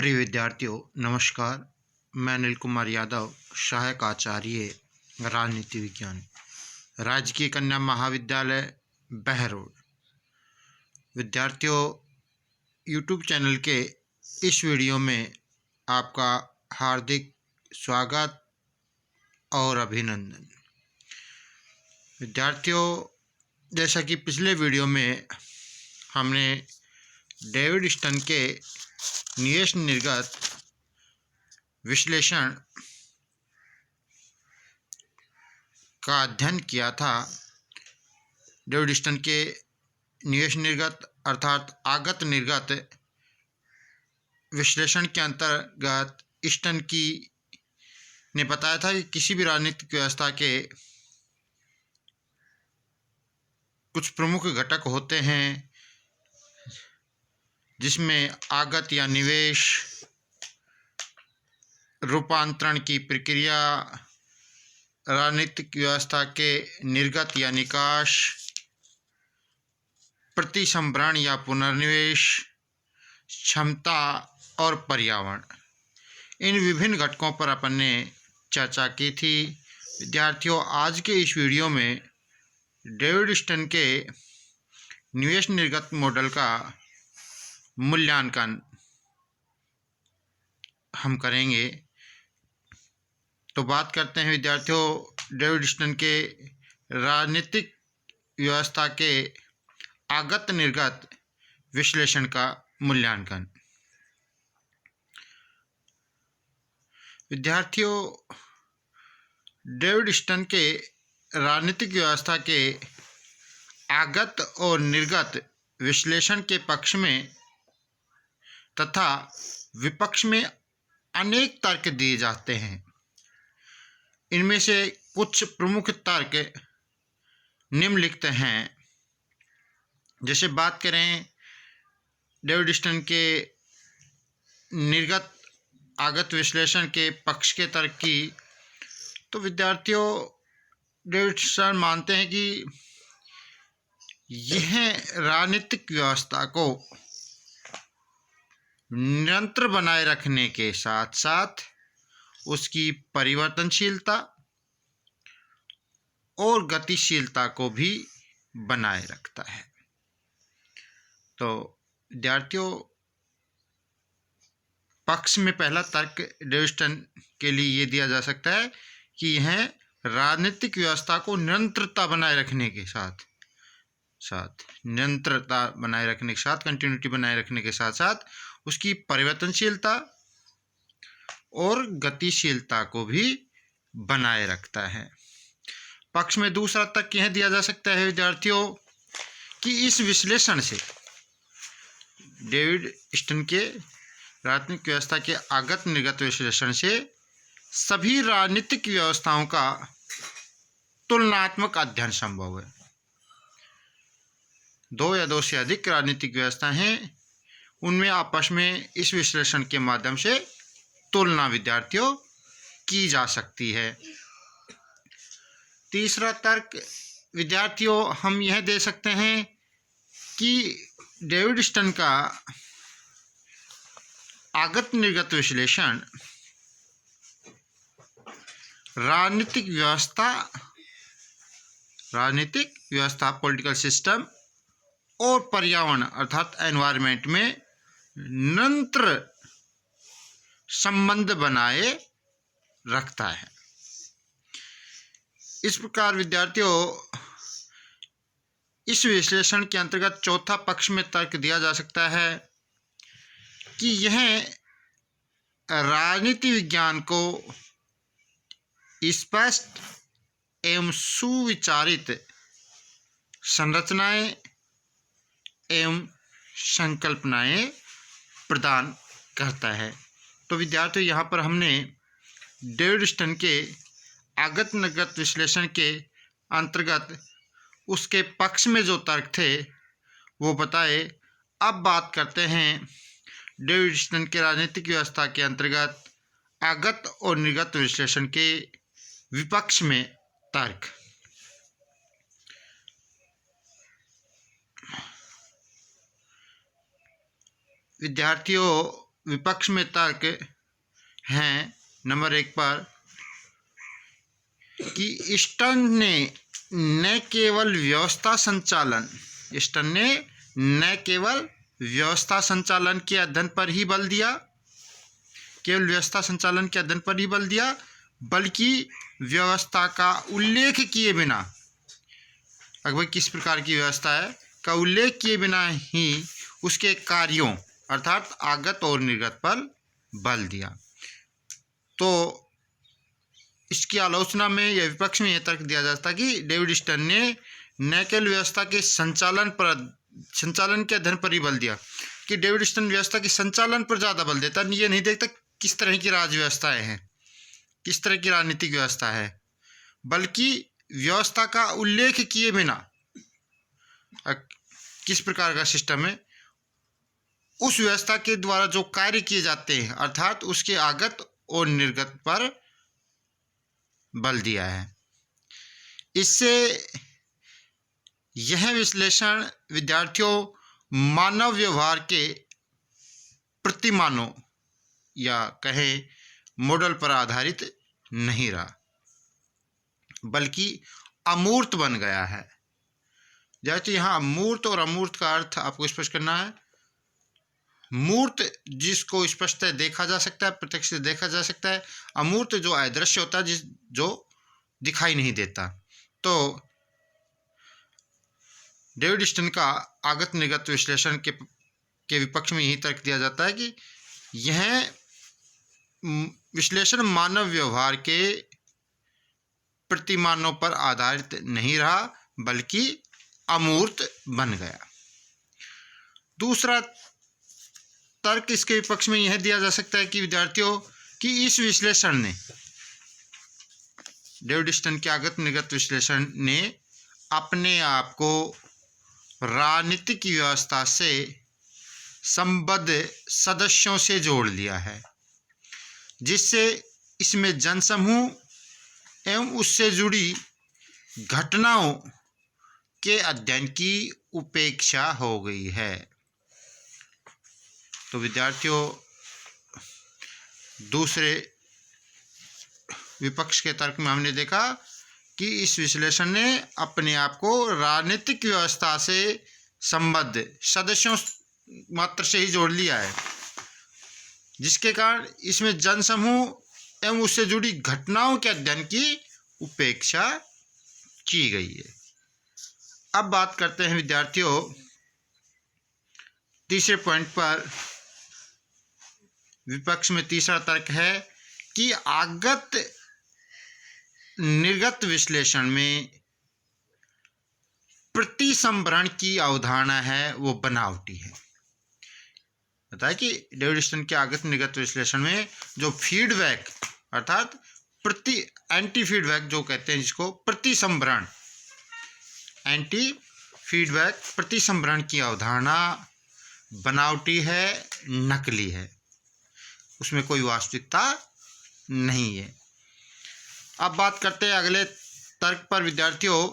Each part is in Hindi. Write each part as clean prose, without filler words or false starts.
प्रिय विद्यार्थियों, नमस्कार। मैं अनिल कुमार यादव, सहायक आचार्य राजनीति विज्ञान, राजकीय कन्या महाविद्यालय बहरोड। विद्यार्थियों, यूट्यूब चैनल के इस वीडियो में आपका हार्दिक स्वागत और अभिनंदन। विद्यार्थियों, जैसा कि पिछले वीडियो में हमने डेविड स्टन के निवेश निर्गत विश्लेषण का अध्ययन किया था। डेविड स्टन के निवेश निर्गत अर्थात आगत निर्गत विश्लेषण के अंतर्गत स्टन की ने बताया था कि किसी भी राजनीतिक व्यवस्था के कुछ प्रमुख घटक होते हैं, जिसमें आगत या निवेश, रूपांतरण की प्रक्रिया, राजनीतिक व्यवस्था के निर्गत या निकास, प्रतिसंभरण या पुनर्निवेश, क्षमता और पर्यावरण, इन विभिन्न घटकों पर अपन ने चर्चा की थी। विद्यार्थियों, आज के इस वीडियो में डेविड स्टन के निवेश निर्गत मॉडल का मूल्यांकन हम करेंगे। तो बात करते हैं विद्यार्थियों डेविड स्टन के राजनीतिक व्यवस्था के आगत निर्गत विश्लेषण का मूल्यांकन। विद्यार्थियों, डेविड स्टन के राजनीतिक व्यवस्था के आगत और निर्गत विश्लेषण के पक्ष में तथा विपक्ष में अनेक तर्क दिए जाते हैं। इनमें से कुछ प्रमुख तर्क निम्नलिखित हैं। जैसे बात करें डेविड स्टन के निर्गत आगत विश्लेषण के पक्ष के तर्क की, तो विद्यार्थियों डेविड स्टन मानते हैं कि यह राजनीतिक व्यवस्था को निरंतर बनाए रखने के साथ साथ उसकी परिवर्तनशीलता और गतिशीलता को भी बनाए रखता है। तो विद्यार्थियों, पक्ष में पहला तर्क डेविड स्टन के लिए ये दिया जा सकता है कि यह राजनीतिक व्यवस्था को निरंतरता बनाए रखने के साथ कंटिन्यूटी बनाए रखने के साथ साथ उसकी परिवर्तनशीलता और गतिशीलता को भी बनाए रखता है। पक्ष में दूसरा तर्क यह दिया जा सकता है विद्यार्थियों कि इस विश्लेषण से, डेविड स्टन के राजनीतिक व्यवस्था के आगत निर्गत विश्लेषण से सभी राजनीतिक व्यवस्थाओं का तुलनात्मक अध्ययन संभव है। दो या दो से अधिक राजनीतिक व्यवस्थाएं हैं, उनमें आपस में इस विश्लेषण के माध्यम से तुलना विद्यार्थियों की जा सकती है। तीसरा तर्क विद्यार्थियों हम यह दे सकते हैं कि डेविड स्टन का आगत निर्गत विश्लेषण राजनीतिक व्यवस्था पॉलिटिकल सिस्टम और पर्यावरण अर्थात एनवायरनमेंट में निरंतर संबंध बनाए रखता है। इस प्रकार विद्यार्थियों इस विश्लेषण के अंतर्गत चौथा पक्ष में तर्क दिया जा सकता है कि यह राजनीति विज्ञान को स्पष्ट एवं सुविचारित संरचनाएं एवं संकल्पनाएं प्रदान करता है। तो विद्यार्थियों, यहाँ पर हमने डेविड स्टन के आगत निर्गत विश्लेषण के अंतर्गत उसके पक्ष में जो तर्क थे वो बताए। अब बात करते हैं डेविड स्टन के राजनीतिक व्यवस्था के अंतर्गत आगत और निर्गत विश्लेषण के विपक्ष में तर्क। विद्यार्थियों, विपक्ष में तर्क हैं नंबर 1 पर कि स्टर्न ने न केवल व्यवस्था संचालन के अध्ययन पर ही बल दिया, बल्कि व्यवस्था का उल्लेख किए बिना, अगर किस प्रकार की व्यवस्था है का उल्लेख किए बिना ही उसके कार्यों अर्थात आगत और निर्गत पर बल दिया। तो इसकी आलोचना में या विपक्ष में यह तर्क दिया जाता है कि डेविड स्टर्न ने न केवल व्यवस्था के संचालन के अध्ययन पर ही बल दिया, कि डेविड स्टर्न व्यवस्था के संचालन पर ज़्यादा बल देता, ये नहीं देखता किस तरह की राज व्यवस्थाएँ हैं, किस तरह की राजनीतिक व्यवस्था है, बल्कि व्यवस्था का उल्लेख किए बिना किस प्रकार का सिस्टम है, उस व्यवस्था के द्वारा जो कार्य किए जाते हैं अर्थात उसके आगत और निर्गत पर बल दिया है। इससे यह विश्लेषण विद्यार्थियों मानव व्यवहार के प्रतिमानों या कहें मॉडल पर आधारित नहीं रहा, बल्कि अमूर्त बन गया है। जैसे यहाँ मूर्त और अमूर्त का अर्थ आपको स्पष्ट करना है। मूर्त जिसको स्पष्ट देखा जा सकता है, प्रत्यक्ष से देखा जा सकता है। अमूर्त जो अदृश्य होता है, जो दिखाई नहीं देता। तो डेविड स्टर्न का आगत निर्गत विश्लेषण के विपक्ष में यही तर्क दिया जाता है कि यह विश्लेषण मानव व्यवहार के प्रतिमानों पर आधारित नहीं रहा, बल्कि अमूर्त बन गया। दूसरा तर्क इसके विपक्ष में यह दिया जा सकता है कि विद्यार्थियों कि इस विश्लेषण ने, डेविड स्टर्न के आगत निर्गत विश्लेषण ने अपने आप को राजनीतिक व्यवस्था से संबद्ध सदस्यों से जोड़ लिया है, जिससे इसमें जनसमूह एवं उससे जुड़ी घटनाओं के अध्ययन की उपेक्षा हो गई है। तो विद्यार्थियों, दूसरे विपक्ष के तर्क में हमने देखा कि इस विश्लेषण ने अपने आप को राजनीतिक व्यवस्था से संबद्ध सदस्यों मात्र से ही जोड़ लिया है, जिसके कारण इसमें जनसमूह एवं उससे जुड़ी घटनाओं के अध्ययन की उपेक्षा की गई है। अब बात करते हैं विद्यार्थियों तीसरे पॉइंट पर। विपक्ष में तीसरा तर्क है कि आगत निर्गत विश्लेषण में प्रतिसंभरण की अवधारणा है वो बनावटी है। बताया कि डेविड स्टर्न के आगत निर्गत विश्लेषण में जो फीडबैक अर्थात एंटी फीडबैक जो कहते हैं, जिसको प्रतिसंभरण, एंटी फीडबैक प्रतिसंभरण की अवधारणा बनावटी है, नकली है, उसमें कोई वास्तविकता नहीं है। अब बात करते हैं अगले तर्क पर विद्यार्थियों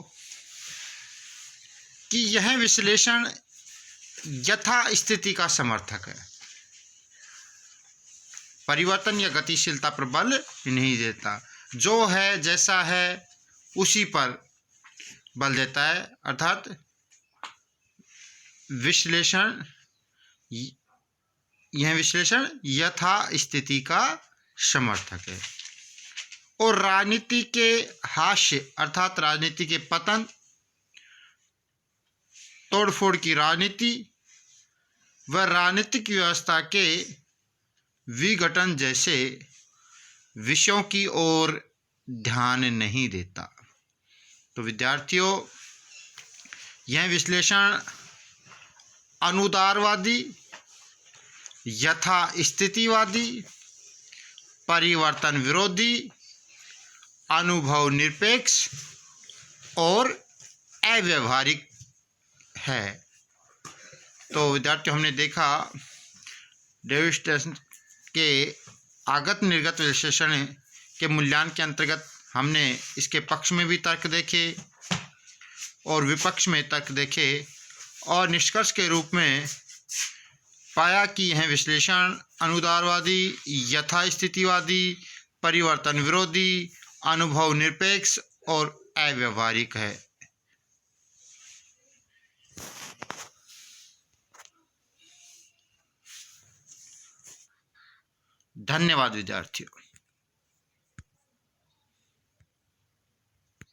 कि यह विश्लेषण यथा स्थिति का समर्थक है, परिवर्तन या गतिशीलता पर बल नहीं देता, जो है जैसा है उसी पर बल देता है। अर्थात यह विश्लेषण यथा स्थिति का समर्थक है। और राजनीति के हास्य अर्थात राजनीति के पतन, तोड़फोड़ की राजनीति व राजनीतिक व्यवस्था के विघटन जैसे विषयों की ओर ध्यान नहीं देता। तो विद्यार्थियों, यह विश्लेषण अनुदारवादी, यथा स्थितिवादी, परिवर्तन विरोधी, अनुभव निरपेक्ष और अव्यवहारिक है। तो विद्यार्थियों, हमने देखा डेविड स्टर्न के आगत निर्गत विश्लेषण के मूल्यांकन के अंतर्गत हमने इसके पक्ष में भी तर्क देखे और विपक्ष में तर्क देखे, और निष्कर्ष के रूप में पाया कि यह विश्लेषण अनुदारवादी, यथास्थितिवादी, परिवर्तन विरोधी, अनुभव निरपेक्ष और अव्यावहारिक है। धन्यवाद विद्यार्थियों।